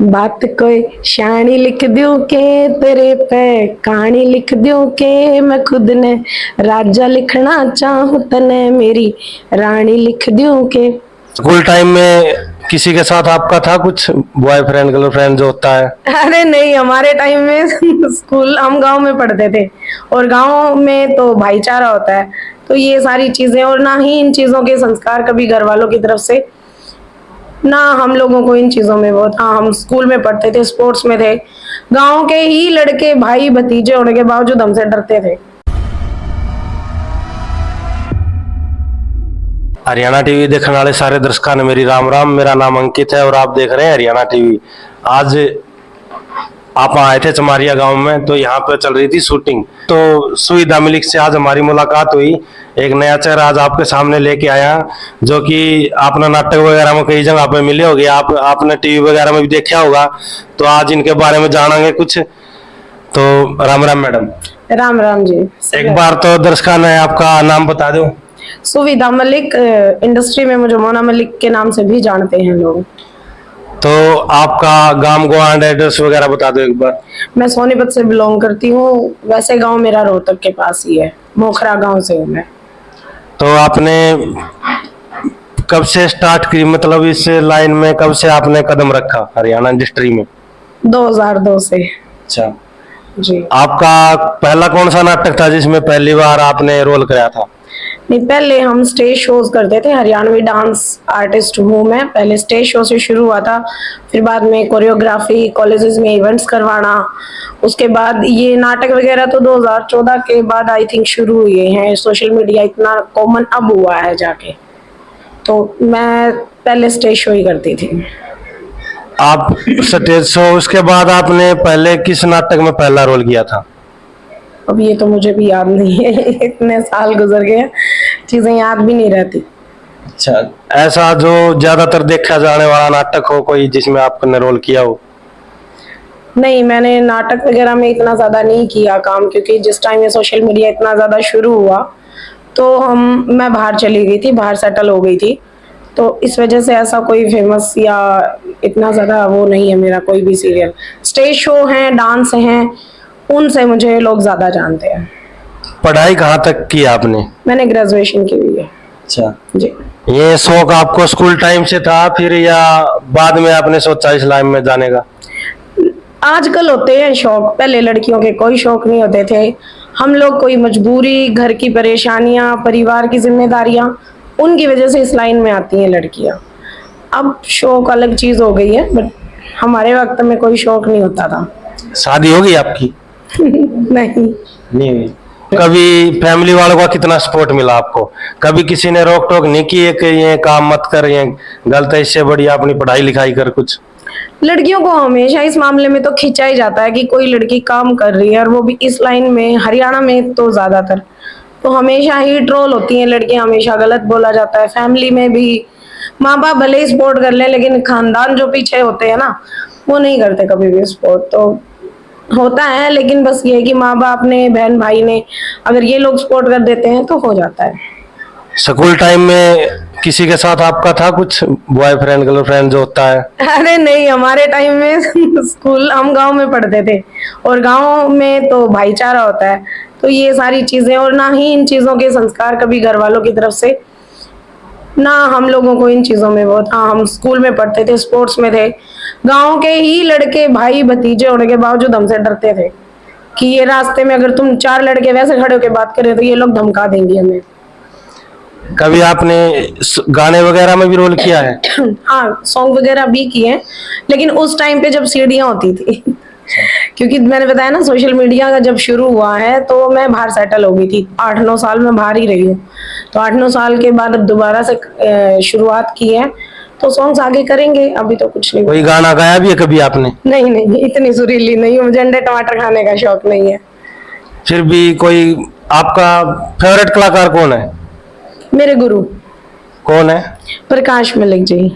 बात कोई शानी लिख दूं के तेरे पे कहानी लिख दूं के मैं खुद ने राजा लिखना चाहूं तने मेरी रानी लिख दूं के। स्कूल टाइम में किसी के साथ आपका था कुछ बॉयफ्रेंड गर्लफ्रेंड जो होता है? अरे नहीं, हमारे टाइम में स्कूल हम गांव में पढ़ते थे और गांव में तो भाईचारा होता है, तो ये सारी चीजें और ना ही इन चीजों के संस्कार कभी घर वालों की तरफ से, ना हम लोगों को इन चीजों में बहुत। हाँ, हम स्कूल में पढ़ते थे, स्पोर्ट्स में थे, गांव के ही लड़के भाई भतीजे होने के बावजूद हमसे डरते थे। हरियाणा टीवी देखने वाले सारे दर्शकों ने मेरी राम राम। मेरा नाम अंकित है और आप देख रहे हैं हरियाणा टीवी। आज आप आए थे चमारिया गांव में, तो यहाँ पे चल रही थी शूटिंग, तो सुविधा मिल्क से आज हमारी मुलाकात हुई। एक नया चेहरा आज आपके सामने लेके आया, जो कि आपने नाटक वगैरह में कई जगह पे मिले होंगे, आपने टीवी वगैरह में भी देखा होगा, तो आज इनके बारे में जानेंगे कुछ। तो राम राम मैडम। राम राम जी। एक बार तो दर्शकों ने आपका नाम बता दो। सुविधा मलिक, इंडस्ट्री में मुझे मोना मलिक के नाम से भी जानते हैं लोग। तो आपका गांव ग्वांड एड्रेस वगैरह बता दो एक बार। मैं सोनीपत से बिलोंग करती हूँ, वैसे गांव मेरा रोहतक के पास ही है, मोखरा गांव से हूँ मैं। तो आपने कब से स्टार्ट की, मतलब इस लाइन में कब से आपने कदम रखा हरियाणा इंडस्ट्री में? 2002 से। अच्छा जी। आपका पहला कौन सा नाटक था जिसमें पहली बार आपने रोल कराया था? नहीं, पहले हम स्टेज शोज करते थे, हरियाणवी डांस आर्टिस्ट हूँ मैं। पहले स्टेज शो से शुरू हुआ था, फिर बाद में कोरियोग्राफी, कॉलेजेस में इवेंट्स करवाना, उसके बाद ये नाटक वगैरह तो 2014 के बाद आई थिंक शुरू हुए हैं। सोशल मीडिया इतना कॉमन अब हुआ है जाके, तो मैं पहले स्टेज शो ही करती थी। आप स्टेज शो, उसके बाद आपने पहले किस नाटक में पहला रोल किया था? अब ये तो मुझे भी याद नहीं है, इतने साल गुजर गए, चीजें याद भी नहीं रहती। अच्छा, ऐसा जो ज्यादातर देखा जाने वाला नाटक हो कोई जिसमें आपने रोल किया हो? नहीं, मैंने नाटक वगैरह में इतना ज्यादा नहीं किया काम, क्योंकि जिस टाइम ये सोशल मीडिया इतना ज्यादा शुरू हुआ तो मैं बाहर चली गई थी, बाहर सेटल हो गई थी, तो इस वजह से ऐसा कोई फेमस या इतना ज्यादा वो नहीं है मेरा कोई भी सीरियल। स्टेज शो है, डांस हैं, उनसे मुझे लोग ज्यादा जानते हैं। पढ़ाई कहाँ तक की आपने? मैंने ग्रेजुएशन की हुई है। अच्छा जी। ये शौक आपको स्कूल टाइम से था फिर, या बाद में आपने सोचा इस लाइन में जाने का? आजकल होते हैं शौक, पहले लड़कियों के कोई शौक नहीं होते थे। हम लोग कोई मजबूरी, घर की परेशानियां, परिवार की जिम्मेदारियां, उनकी वजह से इस लाइन में आती हैं लड़कियां। अब शौक अलग चीज हो गई है, बट हमारे वक्त में कोई शौक नहीं होता था। शादी होगी आपकी? नहीं हुई। कभी फैमिली वालों का कितना सपोर्ट मिला आपको? कभी किसी ने रोक टोक नहीं की है कि ये काम मत कर, ये गलत है, इससे बढ़िया अपनी पढ़ाई लिखाई कर कुछ? लड़कियों को हमेशा इस मामले में तो खिंचा ही जाता है कि कोई लड़की काम कर रही है, और वो भी इस लाइन में, हरियाणा में तो ज्यादातर, तो हमेशा ही ट्रोल होती हैं लड़कियां, हमेशा गलत बोला जाता है। फैमिली में भी माँ बाप भले ही सपोर्ट कर ले, लेकिन खानदान जो पीछे होते हैं ना, वो नहीं करते कभी भी सपोर्ट। तो होता है, लेकिन बस ये है कि माँ बाप ने, बहन भाई ने, अगर ये लोग सपोर्ट कर देते हैं तो हो जाता है। स्कूल टाइम में किसी के साथ आपका था कुछ बॉयफ्रेंड गर्लफ्रेंड जो होता है? अरे नहीं, हमारे टाइम में स्कूल, हम गांव में पढ़ते थे और गांव में तो भाईचारा होता है, तो ये सारी चीजें और ना ही इन चीजों के संस्कार कभी घर वालों की तरफ से, ना हम लोगों को इन चीजों में बहुत। हाँ, हम स्कूल में पढ़ते थे, स्पोर्ट्स में थे, गांव के ही लड़के भाई भतीजे होने के बावजूद हमसे डरते थे कि ये रास्ते में अगर तुम 4 लड़के वैसे खड़े होकर बात करें तो ये लोग धमका देंगे हमें। कभी आपने गाने वगैरह में भी रोल किया है? हाँ, सॉन्ग वगैरह भी किए हैं, लेकिन उस टाइम पे जब सीढ़ियां होती थी क्योंकि मैंने बताया ना, सोशल मीडिया का जब शुरू हुआ है तो मैं बाहर सेटल हो गई थी, 8-9 साल में बाहर ही रही हूँ, तो 8-9 साल के बाद अब दोबारा से शुरुआत की है, तो सॉन्ग्स आगे करेंगे, अभी तो कुछ नहीं। कोई गाना गाया भी है कभी आपने? नहीं, इतनी सुरीली नहीं हूँ, मुझे अंडे टमाटर खाने का शौक नहीं है। फिर भी कोई आपका फेवरेट कलाकार कौन है? मेरे गुरु कौन है? प्रकाश मलिक जी।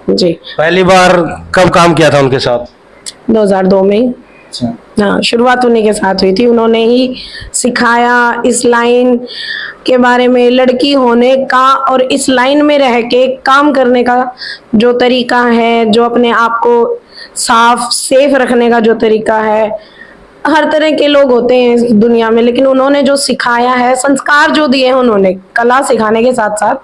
जी। पहली बार कब काम किया था उनके साथ? 2002 में। हाँ, शुरुआत उन्हीं के साथ हुई थी, उन्होंने ही सिखाया इस लाइन के बारे में, लड़की होने का और इस लाइन में रह के काम करने का जो तरीका है, जो अपने आप को साफ सेफ रखने का जो तरीका है, हर तरह के लोग होते हैं इस दुनिया में, लेकिन उन्होंने जो सिखाया है, संस्कार जो दिए हैं उन्होंने, कला सिखाने के साथ साथ,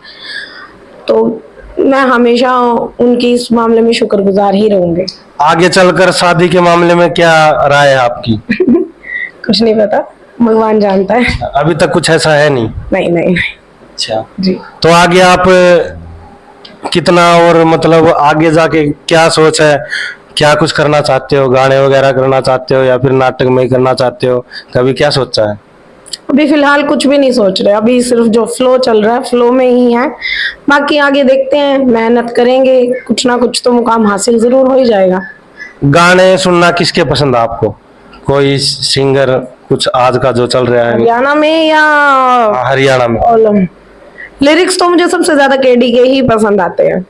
तो मैं हमेशा उनकी इस मामले में शुक्रगुजार ही रहूंगी। आगे चलकर शादी के मामले में क्या राय है आपकी? कुछ नहीं पता, भगवान जानता है। अभी तक कुछ ऐसा है नहीं? नहीं नहीं। अच्छा जी। तो आगे आप कितना, और मतलब आगे जाके क्या सोच है, क्या कुछ करना चाहते हो? गाने वगैरह करना चाहते हो या फिर नाटक में ही करना चाहते हो? कभी क्या सोचा है? अभी फिलहाल कुछ भी नहीं सोच रहे, अभी सिर्फ जो फ्लो चल रहा है फ्लो में ही है, बाकी आगे देखते हैं, मेहनत करेंगे, कुछ ना कुछ तो मुकाम हासिल जरूर हो ही जाएगा। गाने सुनना किसके पसंद है आपको? कोई सिंगर कुछ आज का जो चल रहा है हरियाणा में या हरियाणा में? ओलम? लिरिक्स तो मुझे सबसे ज्यादा केडी के ही पसंद आते हैं,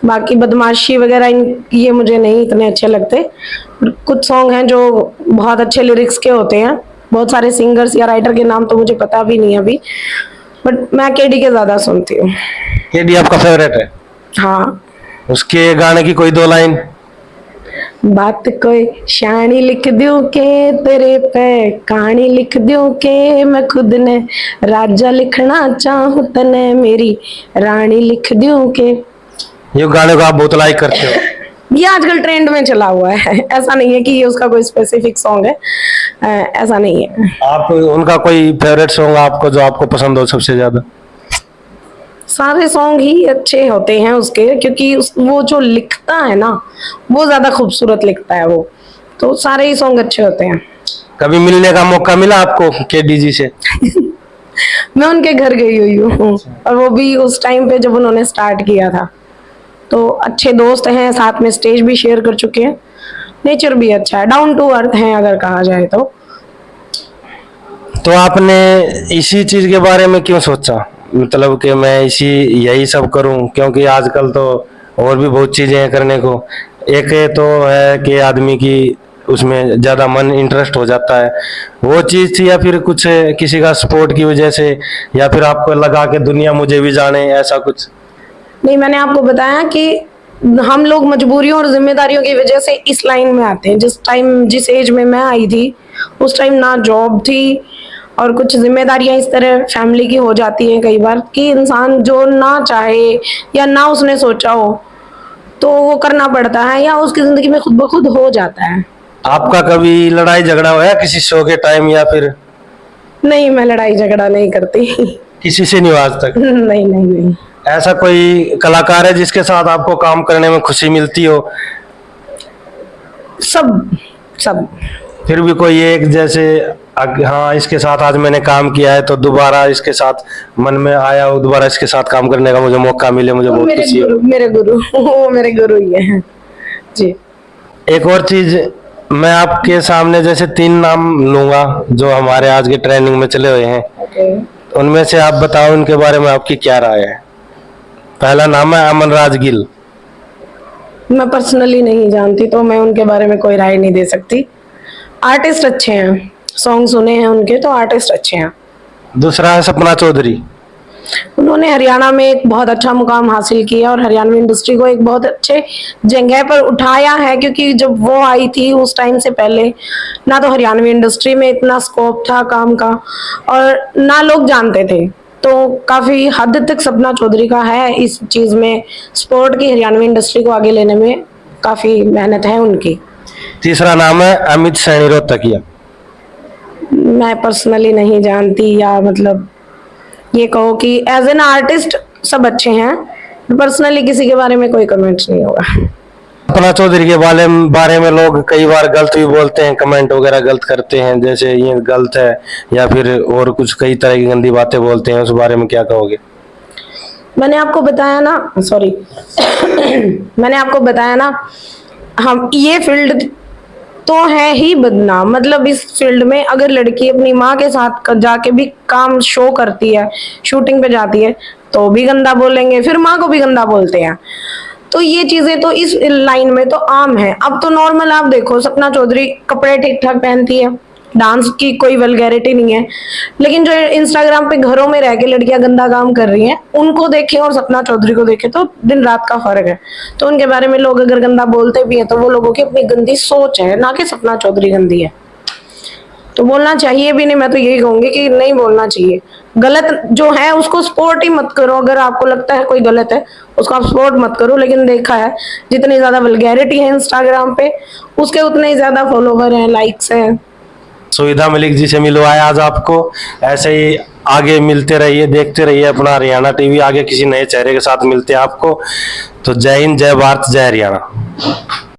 बाकी बदमाशी वगैरह ये मुझे नहीं इतने अच्छे लगते। कुछ सॉन्ग हैं जो बहुत अच्छे लिरिक्स के होते हैं, बहुत सारे सिंगर्स या राइटर के नाम तो मुझे पता भी नहीं अभी, बट मैं केडी के ज्यादा सुनती हूँ। केडी आपका फेवरेट है? हाँ। उसके गाने की कोई 2 लाइन? बात कोई शानी लिख दूं के तेरे पे कहानी लिख दूं के मैं खुद ने राजा लिखना चाहूं तने मेरी रानी लिख दूं के। ये गाने को आप बहुत लाइक करते हो? ये आजकल ट्रेंड में चला हुआ है, ऐसा नहीं है कि ये उसका कोई स्पेसिफिक सॉन्ग है, ऐसा नहीं है। आप उनका कोई फेवरेट सॉन्ग आपको जो आपको पसंद हो सबसे ज्यादा? सारे सॉन्ग ही अच्छे होते हैं उसके, क्योंकि वो जो लिखता है ना वो ज्यादा खूबसूरत लिखता है वो, तो सारे ही सॉन्ग अच्छे होते हैं। कभी मिलने का मौका मिला आपको केडी जी से? मैं उनके घर गई हुई हूँ, और वो भी उस टाइम पे जब उन्होंने स्टार्ट किया था, तो अच्छे दोस्त हैं, साथ में स्टेज भी शेयर कर चुके हैं, नेचर भी अच्छा है, डाउन टू अर्थ हैं अगर कहा जाए तो आपने इसी चीज के बारे में क्यों सोचा, मतलब कि मैं यही सब करूं? क्योंकि आजकल तो और भी बहुत चीजें हैं करने को। एक तो है कि आदमी की उसमें ज्यादा मन इंटरेस्ट हो जाता है, वो चीज थी, या फिर कुछ किसी का सपोर्ट की वजह से, या फिर आपको लगा कि दुनिया मुझे भी जाने, ऐसा कुछ? नहीं, मैंने आपको बताया कि हम लोग मजबूरियों और जिम्मेदारियों की वजह से इस लाइन में आते हैं। जिस एज में मैं आई थी उस टाइम ना जॉब थी, और कुछ जिम्मेदारियां इस तरह फैमिली की हो जाती हैं कई बार कि इंसान जो ना चाहे या ना उसने सोचा हो तो वो करना पड़ता है, या उसकी जिंदगी में खुद ब खुद हो जाता है। आपका कभी लड़ाई झगड़ा हुआ किसी शो के टाइम, या फिर? नहीं, मैं लड़ाई झगड़ा नहीं करती। किसी से नहीं हुआ आज तक? नहीं नहीं नहीं। ऐसा कोई कलाकार है जिसके साथ आपको काम करने में खुशी मिलती हो? सब सब। फिर भी कोई एक, जैसे हाँ इसके साथ आज मैंने काम किया है तो दोबारा इसके साथ मन में आया हो, दोबारा इसके साथ काम करने का मुझे मौका मिले, मुझे बहुत खुशी हो? मेरे गुरु वो मेरे गुरु ही है जी। एक और चीज, मैं आपके सामने जैसे 3 नाम लूंगा जो हमारे आज के ट्रेनिंग में चले हुए हैं, उनमें से आप बताओ उनके बारे में आपकी क्या राय है? पहला नाम है अमन राज गिल। मैं पर्सनली नहीं जानती तो मैं उनके बारे में कोई राय नहीं दे सकती। आर्टिस्ट अच्छे हैं, सॉन्ग सुने हैं उनके, तो आर्टिस्ट अच्छे हैं। दूसरा है सपना चौधरी। उन्होंने हरियाणा में एक बहुत अच्छा मुकाम हासिल किया और हरियाणवी इंडस्ट्री को एक बहुत अच्छे जगह पर उठाया है, क्योंकि जब वो आई थी उस टाइम से पहले ना तो हरियाणवी इंडस्ट्री में इतना स्कोप था काम का और ना लोग जानते थे, तो काफी हद तक सपना चौधरी का है इस चीज में, स्पोर्ट की हरियाणवी इंडस्ट्री को आगे लेने में काफी मेहनत है उनकी। तीसरा नाम है अमित सैनी रोहतकिया। मैं पर्सनली नहीं जानती, या मतलब ये कहो कि एज एन आर्टिस्ट सब अच्छे हैं, पर्सनली किसी के बारे में कोई कमेंट नहीं होगा। सपना चौधरी के बारे में लोग कई बार गलत भी बोलते हैं, कमेंट वगैरह गलत करते हैं, जैसे ये गलत है या फिर और कुछ कई तरह की गंदी बातें बोलते हैं, उस बारे में क्या कहोगे? मैंने आपको बताया ना, सॉरी मैंने आपको बताया ना, हम ये फील्ड तो है ही बदनाम। मतलब इस फील्ड में अगर लड़की अपनी माँ के साथ जाके भी काम शो करती है, शूटिंग पे जाती है, तो भी गंदा बोलेंगे, फिर माँ को भी गंदा बोलते हैं। तो ये चीजें तो इस लाइन में तो आम है। अब तो नॉर्मल आप देखो, सपना चौधरी कपड़े ठीक ठाक पहनती है, डांस की कोई वल्गैरिटी नहीं है, लेकिन जो इंस्टाग्राम पे घरों में रह के लड़कियां गंदा काम कर रही हैं उनको देखें और सपना चौधरी को देखें तो दिन रात का फर्क है। तो उनके बारे में लोग अगर गंदा बोलते भी है तो वो लोगों की अपनी गंदी सोच है, ना कि सपना चौधरी गंदी है। तो बोलना चाहिए भी नहीं, मैं तो यही कहूंगी कि नहीं बोलना चाहिए। गलत जो है उसको सपोर्ट ही मत करो, अगर आपको लगता है कोई गलत है उसको आप सपोर्ट मत करो। लेकिन देखा है जितनी ज्यादा वल्गैरिटी है इंस्टाग्राम पे उसके उतने ही ज्यादा फॉलोवर हैं, लाइक्स हैं। सुविधा मलिक जी से मिलवाया आज आपको, ऐसे ही आगे मिलते रहिए, देखते रहिए अपना हरियाणा टीवी, आगे किसी नए चेहरे के साथ मिलते हैं आपको। तो जय हिंद, जय भारत, जय हरियाणा।